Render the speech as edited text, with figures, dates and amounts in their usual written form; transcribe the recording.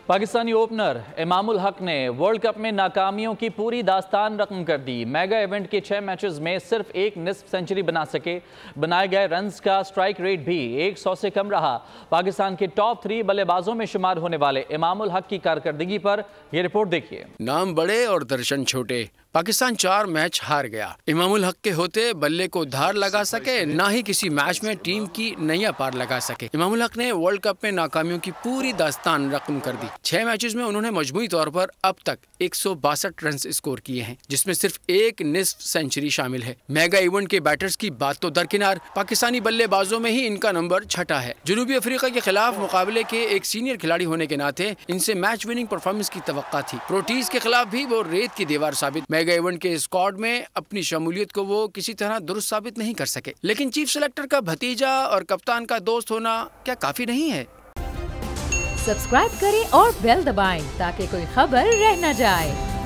Pakistani opener Imamul Haq ने world cup में नाकामियों की पूरी दास्तान रकम कर दी। मेगा इवेंट के 6 मैचेस में सिर्फ एक निस्फ सेंचुरी बना सके। बनाए गए रन्स का स्ट्राइक रेट भी 100 से कम रहा। पाकिस्तान के टॉप 3 बल्लेबाजों में शुमार होने वाले इमामुल हक की कारकर्दगी पर यह रिपोर्ट देखिए। नाम बड़े और दर्शन छोटे। पाकिस्तान 4 मैच हार गया। इमामुल हक के होते बल्ले को धार लगा सके, ना ही किसी मैच में टीम की नैया पार लगा सके। इमामुल हक ने वर्ल्ड कप में नाकामियों की पूरी दास्तान रकम कर दी। 6 मैचेस में उन्होंने मजमूई तौर पर अब तक 162 रन स्कोर किए हैं, जिसमें सिर्फ एक निस्फ सेंचुरी शामिल है। मेगा इवेंट के बैटर्स की बात तो दरकिनार, पाकिस्तानी बल्लेबाजों में ही इनका नंबर छठा है। जनूबी अफ्रीका के खिलाफ मुकाबले के एक सीनियर खिलाड़ी होने के नाते इनसे मैच विनिंग परफॉर्मेंस की तवक्का थी। प्रोटीज के खिलाफ भी वो रेत की दीवार साबित। मेगा इवेंट के स्क्वाड में अपनी शमूलियत को वो किसी तरह दुरुस्त साबित नहीं कर सके। लेकिन चीफ सेलेक्टर का भतीजा और कप्तान का दोस्त होना क्या काफी नहीं है? सब्सक्राइब करें और बेल दबाएं ताकि कोई खबर रह न जाए।